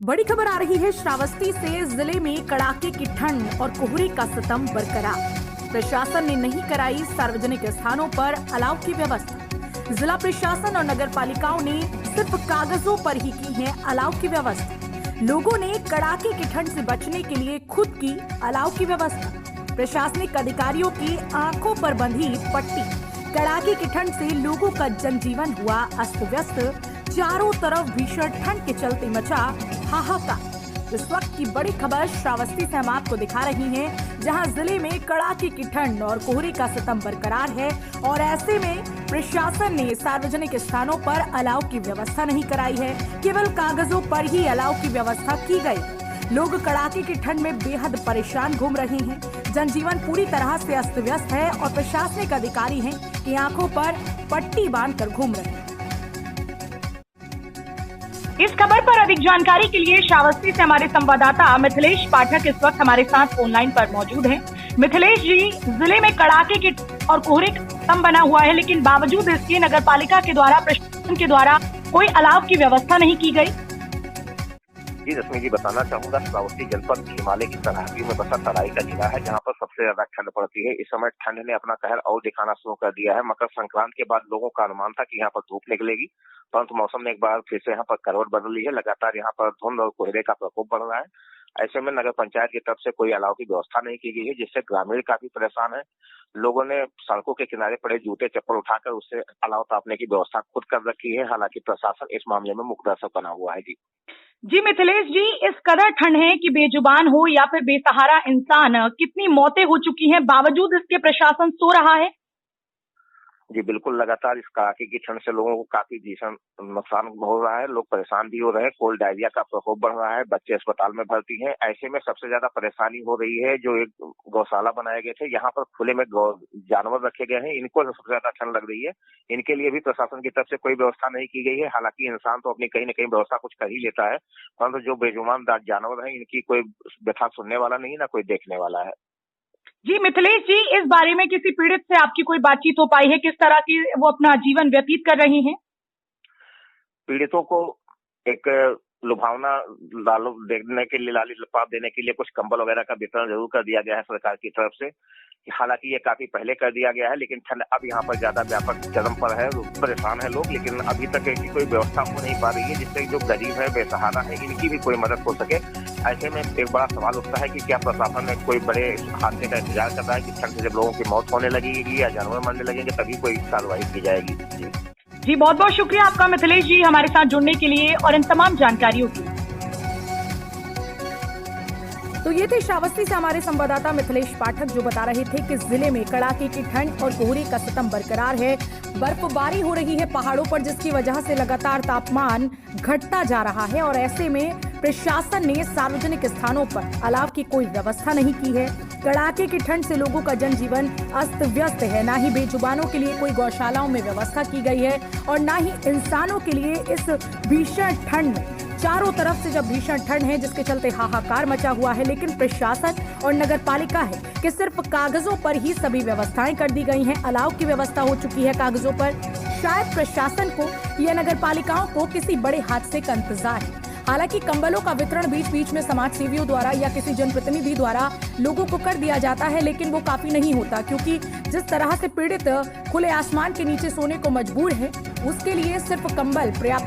बड़ी खबर आ रही है श्रावस्ती से। जिले में कड़ाके की ठंड और कोहरे का सितम बरकरार। प्रशासन ने नहीं कराई सार्वजनिक स्थानों पर अलाव की व्यवस्था। जिला प्रशासन और नगर पालिकाओं ने सिर्फ कागजों पर ही की है अलाव की व्यवस्था। लोगों ने कड़ाके की ठंड से बचने के लिए खुद की अलाव की व्यवस्था। प्रशासनिक अधिकारियों की आंखों पर बंधी पट्टी। कड़ाके की ठंड से लोगों का जनजीवन हुआ अस्त व्यस्त। चारों तरफ भीषण ठंड के चलते मचा हाहाकार। इस वक्त की बड़ी खबर श्रावस्ती से हम आपको दिखा रही हैं, जहां जिले में कड़ाके की ठंड और कोहरे का सितम बरकरार है और ऐसे में प्रशासन ने सार्वजनिक स्थानों पर अलाव की व्यवस्था नहीं कराई है। केवल कागजों पर ही अलाव की व्यवस्था की गई। लोग कड़ाके की ठंड में बेहद परेशान घूम रहे हैं। जनजीवन पूरी तरह से अस्त व्यस्त है और प्रशासनिक अधिकारी हैं कि आंखों पर पट्टी बांधकर घूम रहे हैं। इस खबर पर अधिक जानकारी के लिए श्रावस्ती से हमारे संवाददाता मिथिलेश पाठक इस वक्त हमारे साथ फोन लाइन पर मौजूद हैं। मिथिलेश जी, जिले में कड़ाके की और कोहरे का सितम बना हुआ है, लेकिन बावजूद इसके नगर पालिका के द्वारा, प्रशासन के द्वारा कोई अलाव की व्यवस्था नहीं की गई। जी रश्मि जी, बताना चाहूंगा श्रावस्ती जनपद हिमालय की तराई में बसा तराई का जिला है, जहां पर सबसे ज्यादा ठंड पड़ती है। इस समय ठंड ने अपना कहर और दिखाना शुरू कर दिया है। मकर संक्रांति के बाद लोगों का अनुमान था कि यहाँ पर धूप निकलेगी, परंतु मौसम ने एक बार फिर से यहाँ पर करवट बदल ली है। लगातार यहाँ पर धुंध और कोहरे का प्रकोप बढ़ रहा है। ऐसे में नगर पंचायत की तरफ से कोई अलाव की व्यवस्था नहीं की गई है, जिससे ग्रामीण काफी परेशान है। लोगों ने सड़कों के किनारे पड़े जूते चप्पल उठाकर उससे अलाव तापने की व्यवस्था खुद कर रखी है। हालांकि प्रशासन इस मामले में मुकदर्शक बना हुआ है। जी मिथिलेश जी, इस कदर ठंड है कि बेजुबान हो या फिर बेसहारा इंसान, कितनी मौतें हो चुकी हैं, बावजूद इसके प्रशासन सो रहा है। जी बिल्कुल, लगातार इस कड़ाके की ठंड से लोगों को काफी भीषण नुकसान हो रहा है। लोग परेशान भी हो रहे हैं। कोल्ड डायरिया का प्रकोप बढ़ रहा है। बच्चे अस्पताल में भर्ती हैं। ऐसे में सबसे ज्यादा परेशानी हो रही है जो एक गौशाला बनाए गए थे, यहाँ पर खुले में जानवर रखे गए हैं, इनको सबसे ज्यादा ठंड लग रही है। इनके लिए भी प्रशासन की तरफ से कोई व्यवस्था नहीं की गई है। हालांकि इंसान तो अपनी कहीं न कहीं व्यवस्था कुछ कर ही लेता है, परंतु जो बेजुबान जानवर है, इनकी कोई व्यथा सुनने वाला नहीं, ना कोई देखने वाला है। जी मिथिलेश जी, इस बारे में किसी पीड़ित से आपकी कोई बातचीत हो पाई है? किस तरह की वो अपना जीवन व्यतीत कर रही हैं? पीड़ितों को एक लुभावना लाली लपाप देने के लिए कुछ कंबल वगैरह का वितरण जरूर कर दिया गया है सरकार की तरफ से। हालांकि ये काफी पहले कर दिया गया है, लेकिन ठंड अब यहाँ पर ज्यादा व्यापक चरम पर है। परेशान है लोग, लेकिन अभी तक ऐसी कोई व्यवस्था हो नहीं पा रही है जिससे जो गरीब है, बेसहारा है, इनकी भी कोई मदद हो सके। ऐसे में एक बड़ा सवाल उठता है कि क्या प्रशासन ने कोई बड़े हादसे का इंतजार कर रहा है कि ठंड से जब लोगों की मौत होने लगेगी या जानवर मरने लगेंगे तभी कोई कार्रवाई की जाएगी। जी बहुत बहुत शुक्रिया आपका मिथिलेश जी, हमारे साथ जुड़ने के लिए और इन तमाम जानकारियों की। तो ये थे श्रावस्ती से हमारे संवाददाता मिथिलेश पाठक, जो बता रहे थे कि जिले में कड़ाके की ठंड और कोहरे का सितम बरकरार है। बर्फबारी हो रही है पहाड़ों पर, जिसकी वजह से लगातार तापमान घटता जा रहा है और ऐसे में प्रशासन ने सार्वजनिक स्थानों पर अलाव की कोई व्यवस्था नहीं की है। कड़ाके की ठंड से लोगों का जनजीवन अस्त व्यस्त है। ना ही बेजुबानों के लिए कोई गौशालाओं में व्यवस्था की गई है और ना ही इंसानों के लिए इस भीषण ठंड में। चारों तरफ से जब भीषण ठंड है, जिसके चलते हाहाकार मचा हुआ है, लेकिन प्रशासन और नगर पालिका है कि सिर्फ कागजों पर ही सभी व्यवस्थाएं कर दी गई हैं। अलाव की व्यवस्था हो चुकी है कागजों पर। शायद प्रशासन को या नगर पालिकाओं को किसी बड़े हादसे का इंतजार है। हालांकि कंबलों का वितरण बीच बीच में समाज सेवियों द्वारा या किसी जनप्रतिनिधि द्वारा लोगों को कर दिया जाता है, लेकिन वो काफी नहीं होता, क्योंकि जिस तरह से पीड़ित खुले आसमान के नीचे सोने को मजबूर है, उसके लिए सिर्फ कंबल पर्याप्त